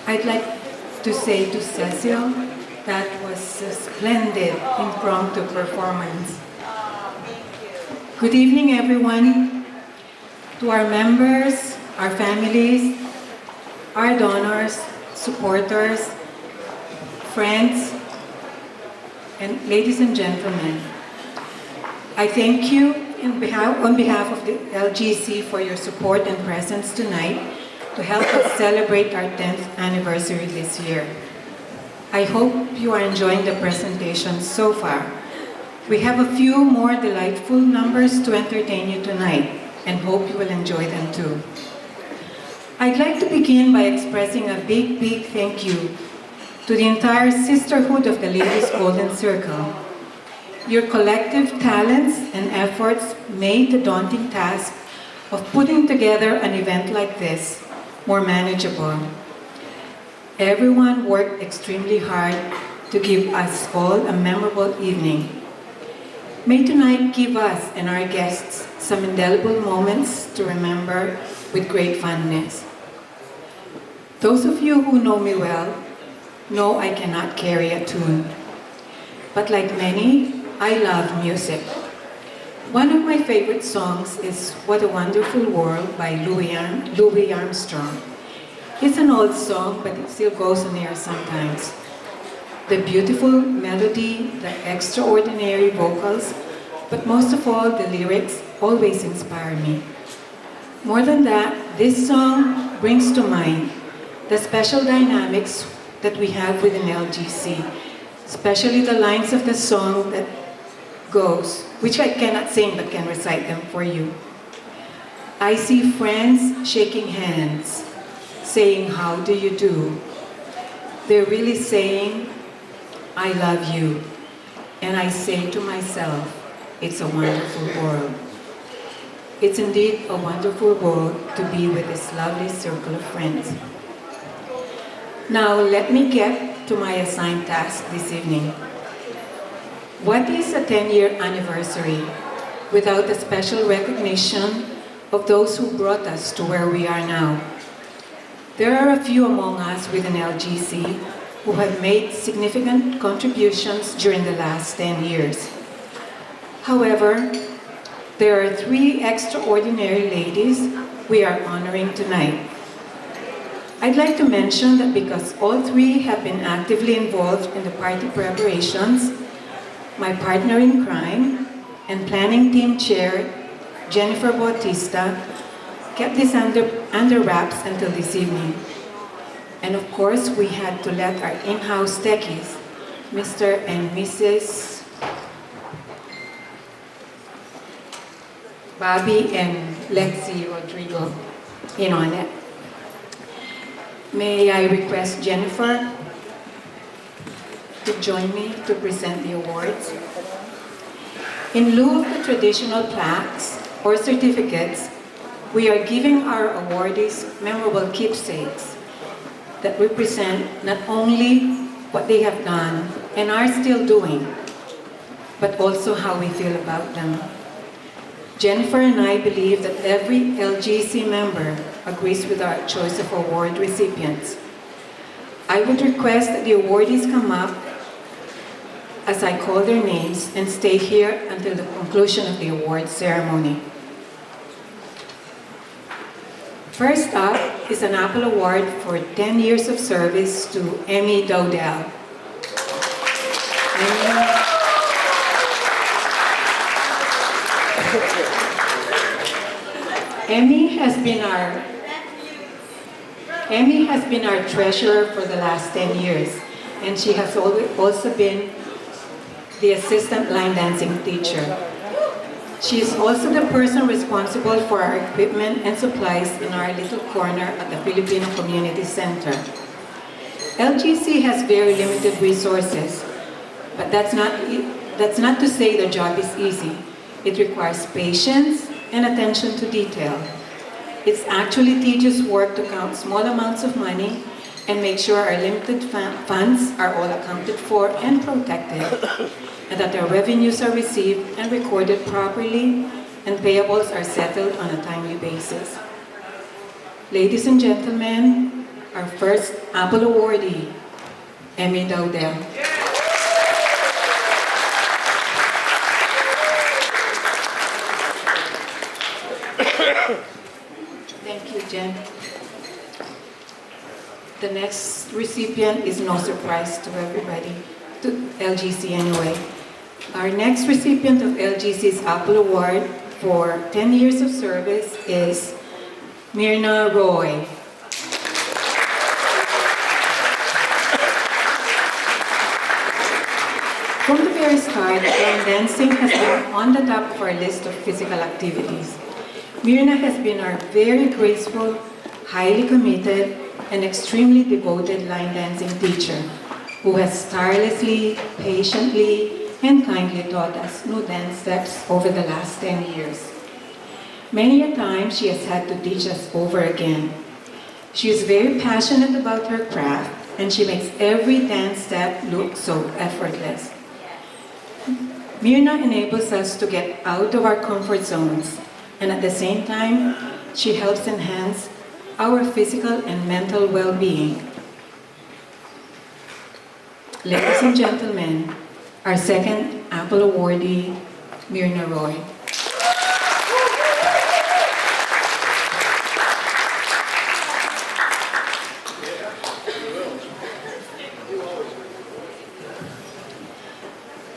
I'd like to say to Cecil, that was a splendid impromptu performance. Good evening, everyone. To our members, our families, our donors, supporters, friends, and ladies and gentlemen, I thank you on behalf of the LGC for your support and presence tonight to help us celebrate our 10th anniversary this year. I hope you are enjoying the presentation so far. We have a few more delightful numbers to entertain you tonight and hope you will enjoy them too. I'd like to begin by expressing a big thank you to the entire sisterhood of the Ladies Golden Circle. Your collective talents and efforts made the daunting task of putting together an event like this more manageable. Everyone worked extremely hard to give us all a memorable evening. May tonight give us and our guests some indelible moments to remember with great fondness. Those of you who know me well know I cannot carry a tune. But like many, I love music. One of my favorite songs is What a Wonderful World by Louis Armstrong. It's an old song, but it still goes on air sometimes. The beautiful melody, the extraordinary vocals, but most of all, the lyrics always inspire me. More than that, this song brings to mind the special dynamics that we have within LGC, especially the lines of the song that goes, which I cannot sing but can recite them for you. I see friends shaking hands, saying, how do you do? They're really saying, I love you. And I say to myself, it's a wonderful world. It's indeed a wonderful world to be with this lovely circle of friends. Now let me get to my assigned task this evening. What is a 10-year anniversary without a special recognition of those who brought us to where we are now? There are a few among us within LGC who have made significant contributions during the last 10 years. However, there are 3 extraordinary ladies we are honoring tonight. I'd like to mention that because all 3 have been actively involved in the party preparations, my partner in crime and planning team chair, Jennifer Bautista, kept this under wraps until this evening. And of course, we had to let our in-house techies, Mr. and Mrs. Bobby and Lexi Rodrigo in on it. May I request Jennifer to join me to present the awards. In lieu of the traditional plaques or certificates, we are giving our awardees memorable keepsakes that represent not only what they have done and are still doing, but also how we feel about them. Jennifer and I believe that every LGC member agrees with our choice of award recipients. I would request that the awardees come up as I call their names and stay here until the conclusion of the award ceremony. First up is an Apple Award for 10 years of service to Emmy Dowdell. Emmy has been our treasurer for the last 10 years, and she has also been the assistant line dancing teacher. She is also the person responsible for our equipment and supplies in our little corner at the Filipino Community Center. LGC has very limited resources, but that's not to say the job is easy. It requires patience and attention to detail. It's actually tedious work to count small amounts of money and make sure our limited funds are all accounted for and protected, and that our revenues are received and recorded properly, and payables are settled on a timely basis. Ladies and gentlemen, our first Apple awardee, Emmy Dowdell. Thank you, Jen. The next recipient is no surprise to everybody, to LGC anyway. Our next recipient of LGC's Apple Award for 10 years of service is Myrna Roy. From the very start, line dancing has been on the top of our list of physical activities. Myrna has been our very graceful, highly committed, and extremely devoted line dancing teacher who has tirelessly, patiently, and kindly taught us new dance steps over the last 10 years. Many a time she has had to teach us over again. She is very passionate about her craft, and she makes every dance step look so effortless. Myrna enables us to get out of our comfort zones, and at the same time, she helps enhance our physical and mental well-being. Ladies and gentlemen, our second Apple awardee, Myrna Roy.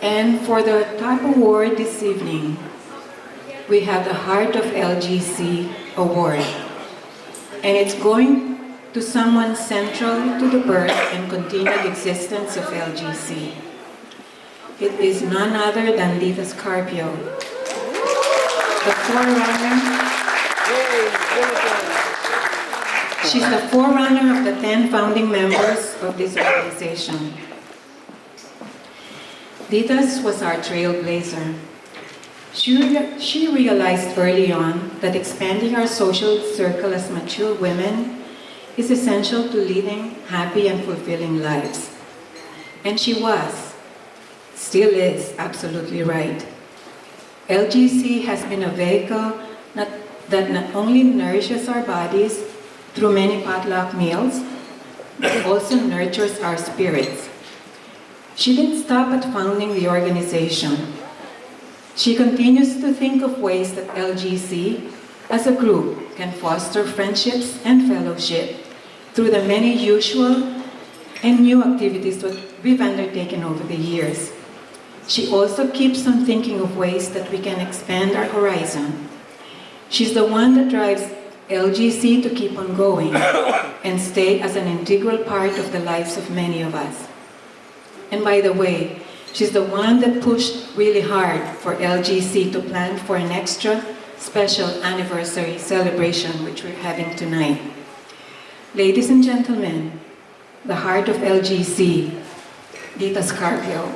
And for the top award this evening, we have the Heart of LGC Award. And it's going to someone central to the birth and continued existence of LGC. It is none other than Lita Scarpio, the forerunner. She's the forerunner of the 10 founding members of this organization. Lita's was our trailblazer. She realized early on that expanding our social circle as mature women is essential to leading happy and fulfilling lives. And she was, still is, absolutely right. LGC has been a vehicle that not only nourishes our bodies through many potluck meals, but also nurtures our spirits. She didn't stop at founding the organization. She continues to think of ways that LGC, as a group, can foster friendships and fellowship through the many usual and new activities that we've undertaken over the years. She also keeps on thinking of ways that we can expand our horizon. She's the one that drives LGC to keep on going and stay as an integral part of the lives of many of us. And by the way, she's the one that pushed really hard for LGC to plan for an extra special anniversary celebration which we're having tonight. Ladies and gentlemen, the heart of LGC, Lita Scarpio.